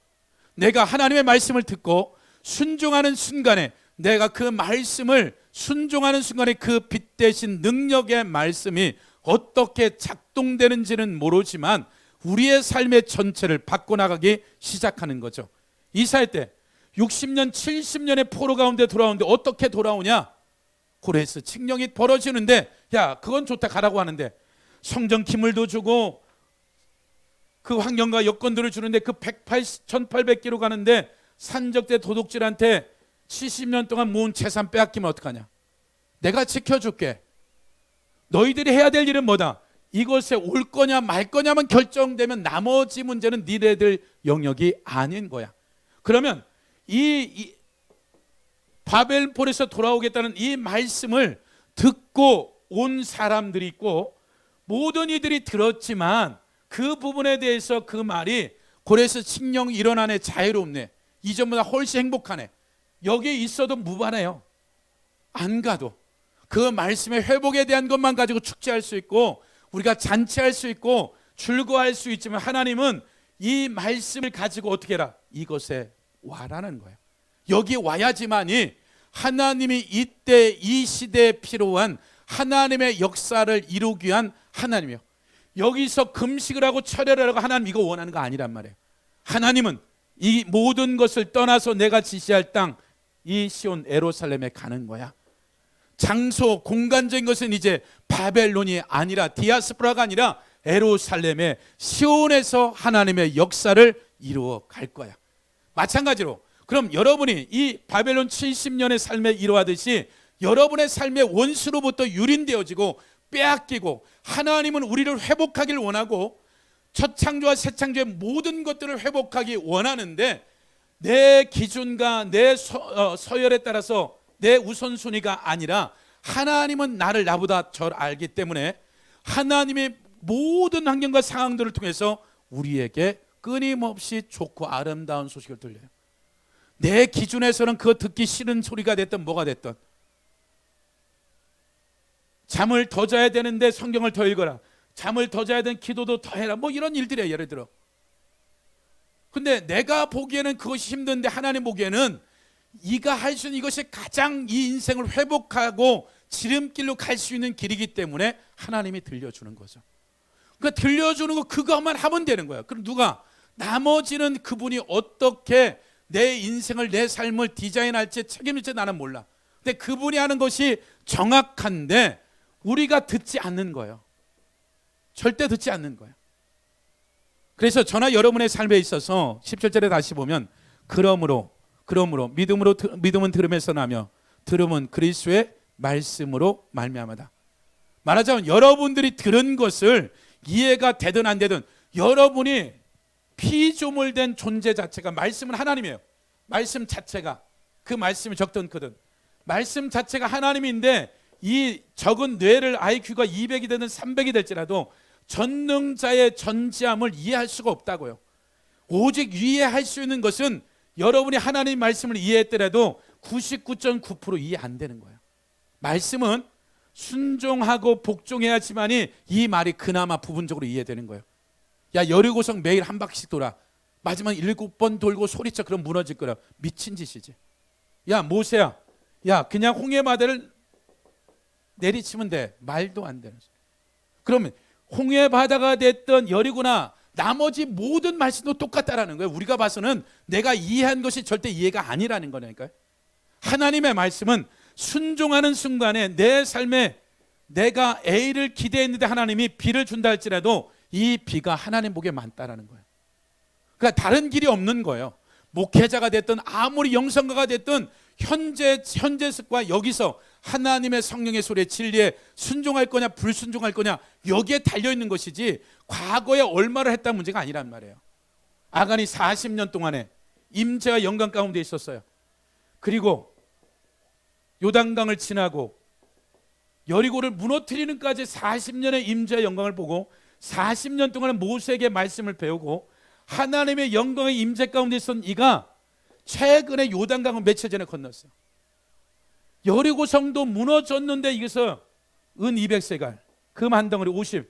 내가 하나님의 말씀을 듣고 순종하는 순간에 내가 그 말씀을 순종하는 순간에 그 빛 대신 능력의 말씀이 어떻게 작동되는지는 모르지만 우리의 삶의 전체를 바꿔나가기 시작하는 거죠. 이사야 때 60년 70년의 포로 가운데 돌아오는데 어떻게 돌아오냐? 고레스 칙령이 벌어지는데 야 그건 좋다 가라고 하는데 성전 기물도 주고 그 환경과 여건들을 주는데 그 1800km 가는데 산적대 도둑질한테 70년 동안 모은 재산 빼앗기면 어떡하냐? 내가 지켜줄게. 너희들이 해야 될 일은 뭐다? 이것에 올 거냐 말 거냐만 결정되면 나머지 문제는 니네들 영역이 아닌 거야. 그러면 이 바벨폰에서 돌아오겠다는 이 말씀을 듣고 온 사람들이 있고 모든 이들이 들었지만 그 부분에 대해서 그 말이 고레스 칙령이 일어나네 자유롭네 이전보다 훨씬 행복하네 여기 있어도 무관해요. 안 가도 그 말씀의 회복에 대한 것만 가지고 축제할 수 있고 우리가 잔치할 수 있고 즐거워할 수 있지만 하나님은 이 말씀을 가지고 어떻게 해라? 이것에 와라는 거예요. 여기 와야지만이 하나님이 이때 이 시대에 필요한 하나님의 역사를 이루기 위한 하나님이요. 여기서 금식을 하고 철회를 하고 하나님 이거 원하는 거 아니란 말이에요. 하나님은 이 모든 것을 떠나서 내가 지시할 땅 이 시온 예루살렘에 가는 거야. 장소 공간적인 것은 이제 바벨론이 아니라 디아스포라가 아니라 예루살렘의 시온에서 하나님의 역사를 이루어 갈 거야. 마찬가지로 그럼 여러분이 이 바벨론 70년의 삶에 이루어하듯이 여러분의 삶의 원수로부터 유린되어지고 빼앗기고 하나님은 우리를 회복하길 원하고 첫 창조와 새 창조의 모든 것들을 회복하기 원하는데 내 기준과 내 서열에 따라서 내 우선순위가 아니라 하나님은 나를 나보다 절 알기 때문에 하나님의 모든 환경과 상황들을 통해서 우리에게 끊임없이 좋고 아름다운 소식을 들려요. 내 기준에서는 그거 듣기 싫은 소리가 됐든 뭐가 됐든 잠을 더 자야 되는데 성경을 더 읽어라. 잠을 더 자야 되는 기도도 더 해라. 뭐 이런 일들이에요. 예를 들어. 근데 내가 보기에는 그것이 힘든데 하나님 보기에는 네가 할 수 있는 이것이 가장 이 인생을 회복하고 지름길로 갈 수 있는 길이기 때문에 하나님이 들려주는 거죠. 그러니까 들려주는 거 그거만 하면 되는 거예요. 그럼 누가? 나머지는 그분이 어떻게 내 인생을 내 삶을 디자인할지 책임질지 나는 몰라. 근데 그분이 하는 것이 정확한데 우리가 듣지 않는 거예요. 절대 듣지 않는 거예요. 그래서 저나 여러분의 삶에 있어서 17절에 다시 보면 그러므로 믿음은 들음에서 나며 들음은 그리스도의 말씀으로 말미암아다. 말하자면 여러분들이 들은 것을 이해가 되든 안 되든 여러분이 피조물된 존재 자체가 말씀은 하나님이에요. 말씀 자체가 그 말씀이 적든 크든 말씀 자체가 하나님인데 이 적은 뇌를 IQ가 200이 되든 300이 될지라도 전능자의 전지함을 이해할 수가 없다고요. 오직 이해할 수 있는 것은 여러분이 하나님 말씀을 이해했더라도 99.9% 이해 안 되는 거예요. 말씀은 순종하고 복종해야지만이 이 말이 그나마 부분적으로 이해되는 거예요. 야, 여리고성 매일 한 바퀴씩 돌아. 마지막 7번 돌고 소리쳐. 그럼 무너질 거라. 미친 짓이지. 야, 모세야, 야, 그냥 홍해바다를 내리치면 돼. 말도 안 되는 소리. 그러면 홍해바다가 됐던 여리고나 나머지 모든 말씀도 똑같다라는 거예요. 우리가 봐서는 내가 이해한 것이 절대 이해가 아니라는 거니까요. 하나님의 말씀은 순종하는 순간에 내 삶에 내가 A를 기대했는데 하나님이 B를 준다 할지라도 이 B가 하나님 보기에 많다라는 거예요. 그러니까 다른 길이 없는 거예요. 목회자가 됐든 아무리 영성가가 됐든 현재습과 여기서 하나님의 성령의 소리에 진리에 순종할 거냐 불순종할 거냐 여기에 달려있는 것이지 과거에 얼마를 했다는 문제가 아니란 말이에요. 아간이 40년 동안에 임재와 영광 가운데 있었어요. 그리고 요단강을 지나고 여리고를 무너뜨리는까지 40년의 임재와 영광을 보고 40년 동안 모세에게 말씀을 배우고 하나님의 영광의 임재 가운데 있었던 이가 최근에 요단강을 며칠 전에 건넜어요. 여리고 성도 무너졌는데 여기서 은 200세갈, 금 한 덩어리 50,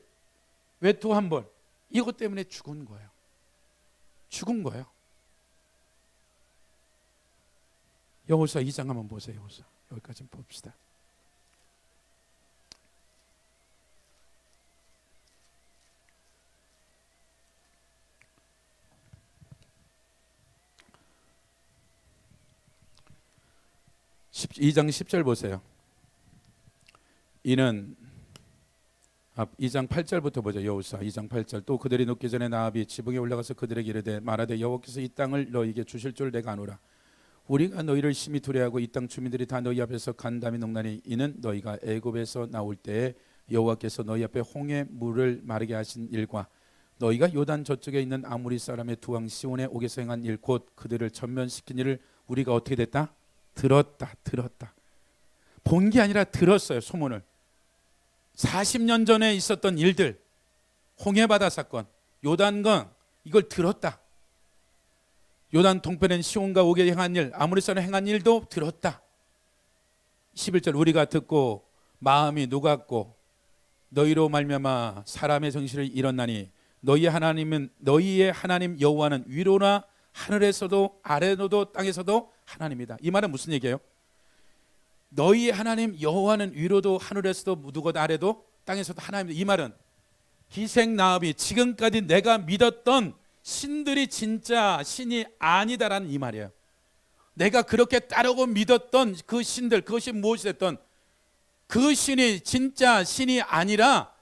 외투 한 벌, 이것 때문에 죽은 거예요. 죽은 거예요. 여호수아 2장 한번 보세요. 여호수아 여기까지 봅시다. (2장 10절) 보세요. 이는 2장 8절부터 보죠. 여호수아 2장 8절. 또 그들이 눕기 전에 나압이 지붕에 올라가서 그들에게 이르되 말하되 여호와께서 이 땅을 너희에게 주실 줄 내가 아노라. 우리가 너희를 심히 두려워하고 이 땅 주민들이 다 너희 앞에서 간담이 녹나니 이는 너희가 애굽에서 나올 때에 여호와께서 너희 앞에 홍해 물을 마르게 하신 일과 너희가 요단 저쪽에 있는 아모리 사람의 두 왕 시온의 옥에서 행한 일 곧 그들을 전면시킨 일을 우리가 어떻게 됐다? 들었다. 본 게 아니라 들었어요. 소문을. 40년 전에 있었던 일들, 홍해바다 사건, 요단강, 이걸 들었다. 요단 동편엔 시온과 옥에 행한 일, 아모리 사람이 행한 일도 들었다. 11절 우리가 듣고 마음이 녹았고 너희로 말미암아 사람의 정신을 잃었나니 너희의 하나님 여호와는 위로나 하늘에서도 아래로도 땅에서도 하나님이다. 이 말은 무슨 얘기예요? 너희의 하나님 여호와는 위로도 하늘에서도 누구도 아래도 땅에서도 하나님이다. 이 말은 기생나합이 지금까지 내가 믿었던 신들이 진짜 신이 아니다라는 이 말이에요. 내가 그렇게 따르고 믿었던 그 신들, 그것이 무엇이 됐던 그 신이 진짜 신이 아니라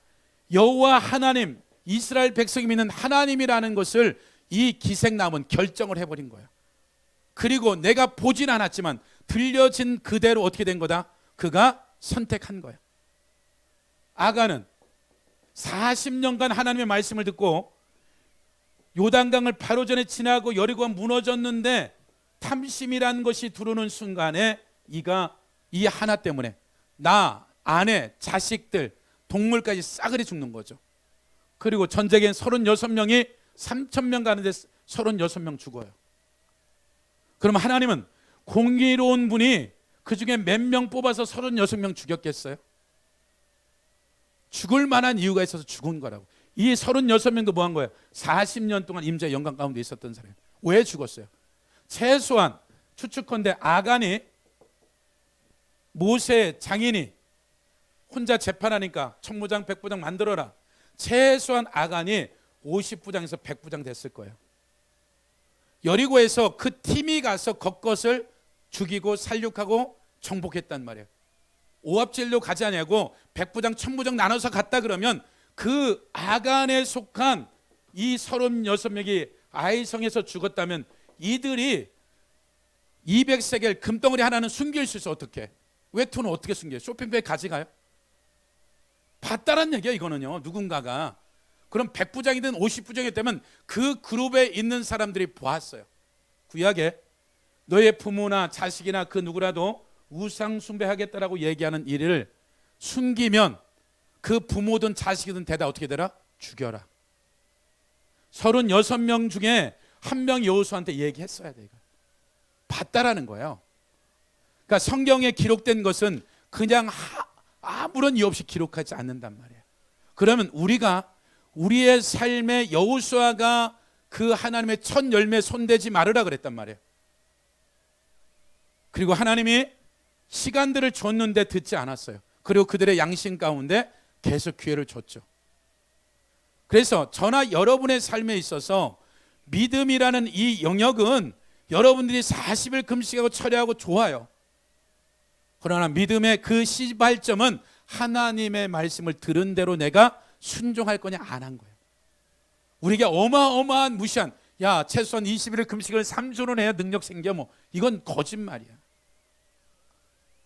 여호와 하나님, 이스라엘 백성이 믿는 하나님이라는 것을 이 기생나합은 결정을 해버린 거예요. 그리고 내가 보진 않았지만 들려진 그대로 어떻게 된 거다? 그가 선택한 거예요. 아간은 40년간 하나님의 말씀을 듣고 요단강을 바로 전에 지나고 여리고가 무너졌는데 탐심이라는 것이 들어오는 순간에 이가 이 하나 때문에 나, 아내, 자식들, 동물까지 싸그리 죽는 거죠. 그리고 전쟁엔 36명이 3,000명 가는데 36명 죽어요. 그럼 하나님은 공의로운 분이 그 중에 몇 명 뽑아서 36명 죽였겠어요? 죽을 만한 이유가 있어서 죽은 거라고. 이 36명도 뭐 한 거예요? 40년 동안 임자의 영광 가운데 있었던 사람이에요. 왜 죽었어요? 최소한 추측컨대 아간이 모세의 장인이 혼자 재판하니까 천부장 백부장 만들어라. 최소한 아간이 50부장에서 100부장 됐을 거예요. 여리고에서 그 팀이 가서 겉것을 죽이고 살육하고 정복했단 말이에요. 오합질로 가지 않냐고 100부장 1000부장 나눠서 갔다 그러면 그 아간에 속한 이 36명이 아이성에서 죽었다면 이들이 200세겔 금덩어리 하나는 숨길 수 있어. 어떻게? 외투는 어떻게 숨겨요? 쇼핑백에 가져가요? 봤다란 얘기야 이거는요. 누군가가. 그럼 100부장이든 50부장이었다면 그 그룹에 있는 사람들이 보았어요. 구약에 너의 부모나 자식이나 그 누구라도 우상 숭배하겠다라고 얘기하는 일을 숨기면 그 부모든 자식이든 대다 어떻게 되라? 죽여라. 36명 중에 한 명 여호수아한테 얘기했어야 돼. 이거. 봤다라는 거예요. 그러니까 성경에 기록된 것은 그냥 아무런 이유 없이 기록하지 않는단 말이에요. 그러면 우리가 우리의 삶에 여호수아가 그 하나님의 첫 열매 손대지 말으라 그랬단 말이에요. 그리고 하나님이 시간들을 줬는데 듣지 않았어요. 그리고 그들의 양심 가운데 계속 기회를 줬죠. 그래서 저나 여러분의 삶에 있어서 믿음이라는 이 영역은 여러분들이 40일 금식하고 철회하고 좋아요. 그러나 믿음의 그 시발점은 하나님의 말씀을 들은 대로 내가 순종할 거냐 안 한 거예요. 우리에게 어마어마한 무시한 야 최소한 21일 금식을 3주는 해야 능력 생겨 뭐 이건 거짓말이야.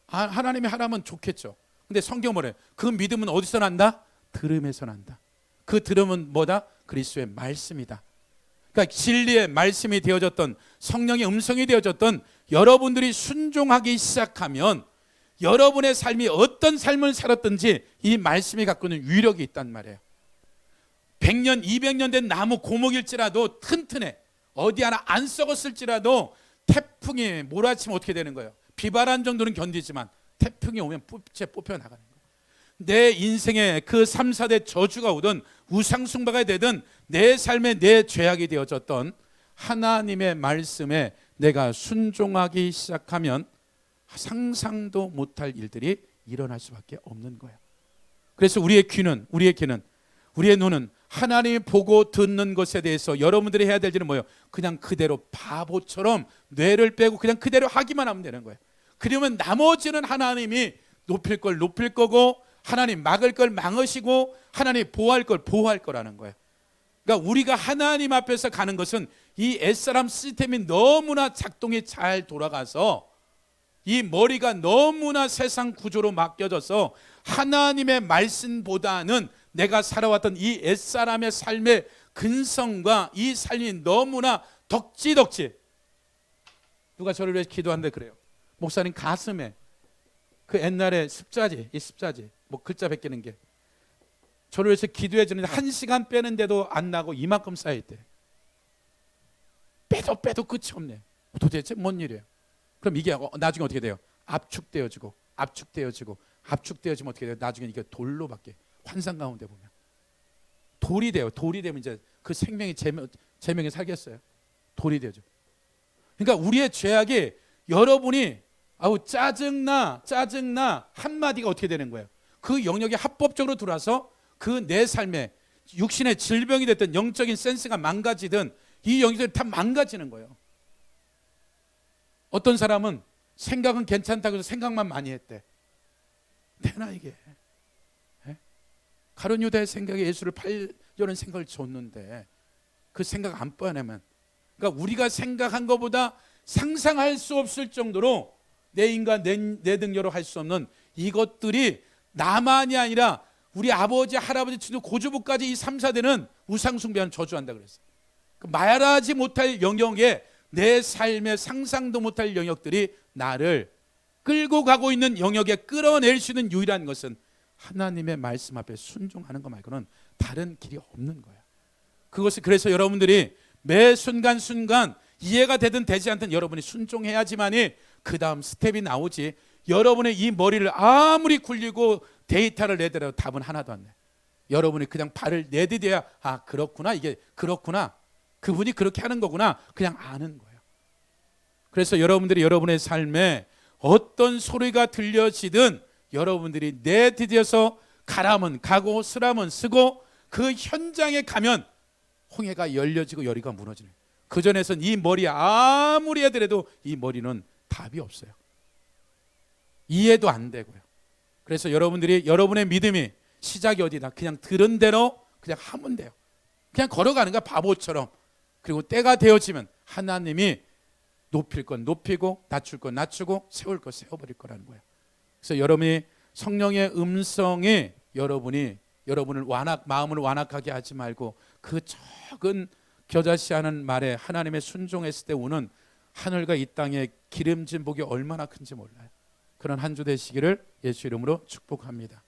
하나님이 하라면 좋겠죠. 근데 성경 뭐래요? 그 믿음은 어디서 난다? 들음에서 난다. 그 들음은 뭐다? 그리스도의 말씀이다. 그러니까 진리의 말씀이 되어졌던 성령의 음성이 되어졌던 여러분들이 순종하기 시작하면 여러분의 삶이 어떤 삶을 살았든지 이 말씀이 갖고 있는 위력이 있단 말이에요. 100년, 200년 된 나무 고목일지라도 튼튼해. 어디 하나 안 썩었을지라도 태풍이 몰아치면 어떻게 되는 거예요? 비바람 정도는 견디지만 태풍이 오면 뽑혀 나가는 거예요. 내 인생에 그 3, 4대 저주가 오든 우상숭배가 되든 내 삶에 내 죄악이 되어졌던 하나님의 말씀에 내가 순종하기 시작하면 상상도 못할 일들이 일어날 수밖에 없는 거예요. 그래서 우리의 귀는, 우리의 눈은 하나님이 보고 듣는 것에 대해서 여러분들이 해야 될 일은 뭐예요? 그냥 그대로 바보처럼 뇌를 빼고 그냥 그대로 하기만 하면 되는 거예요. 그러면 나머지는 하나님이 높일 걸 높일 거고 하나님 막을 걸 막으시고 하나님 보호할 걸 보호할 거라는 거예요. 그러니까 우리가 하나님 앞에서 가는 것은 이 옛사람 시스템이 너무나 작동이 잘 돌아가서 이 머리가 너무나 세상 구조로 맡겨져서 하나님의 말씀보다는 내가 살아왔던 이 옛사람의 삶의 근성과 이 삶이 너무나 덕지덕지. 누가 저를 위해서 기도한데 그래요. 목사님 가슴에 그 옛날에 습자지, 이 습자지 뭐 글자 베끼는 게 저를 위해서 기도해 주는데 1시간 빼는데도 안 나고 이만큼 쌓여있대. 빼도 끝이 없네. 도대체 뭔 일이에요? 그럼 이게 나중에 어떻게 돼요? 압축되어지고 압축되어지면 어떻게 돼요? 나중에 이게 돌로 바뀌어요. 환상 가운데 보면 돌이 돼요. 돌이 되면 이제 그 생명이 제명이 살겠어요. 돌이 되죠. 그러니까 우리의 죄악이 여러분이 아우 짜증나 한마디가 어떻게 되는 거예요? 그 영역에 합법적으로 들어와서 그 내 삶에 육신의 질병이 됐든 영적인 센스가 망가지든 이 영역들이 다 망가지는 거예요. 어떤 사람은 생각은 괜찮다고 해서 생각만 많이 했대. 되나 이게? 가룟 유다의 생각에 예수를 팔려는 생각을 줬는데 그 생각 안 뻐내면, 그러니까 우리가 생각한 것보다 상상할 수 없을 정도로 내 인간 내 능력으로 할 수 없는 이것들이 나만이 아니라 우리 아버지 할아버지 친구 고조부까지 이 3, 4대는 우상숭배하는 저주한다 그랬어요. 말하지 못할 영역에 내 삶의 상상도 못할 영역들이 나를 끌고 가고 있는 영역에 끌어낼 수 있는 유일한 것은 하나님의 말씀 앞에 순종하는 것 말고는 다른 길이 없는 거예요. 그것을 그래서 여러분들이 매 순간순간 이해가 되든 되지 않든 여러분이 순종해야지만이 그 다음 스텝이 나오지. 여러분의 이 머리를 아무리 굴리고 데이터를 내더라도 답은 하나도 안 내. 여러분이 그냥 발을 내디뎌야 아 그렇구나, 이게 그렇구나, 그분이 그렇게 하는 거구나, 그냥 아는 거예요. 그래서 여러분들이 여러분의 삶에 어떤 소리가 들려지든 여러분들이 내디뎌서 가라면 가고 쓰라면 쓰고 그 현장에 가면 홍해가 열려지고 여리가 무너지는 거예요. 그전에선 이 머리에 아무리 해더라도 이 머리는 답이 없어요. 이해도 안 되고요. 그래서 여러분들이 여러분의 믿음이 시작이 어디다 그냥 들은 대로 그냥 하면 돼요. 그냥 걸어가는 거야, 바보처럼. 그리고 때가 되어지면 하나님이 높일 건 높이고 낮출 건 낮추고 세울 건 세워버릴 거라는 거예요. 그래서 여러분이 성령의 음성에 여러분을 마음을 완악하게 하지 말고 그 적은 겨자씨하는 말에 하나님의 순종했을 때 오는 하늘과 이 땅의 기름진 복이 얼마나 큰지 몰라요. 그런 한 주 되시기를 예수 이름으로 축복합니다.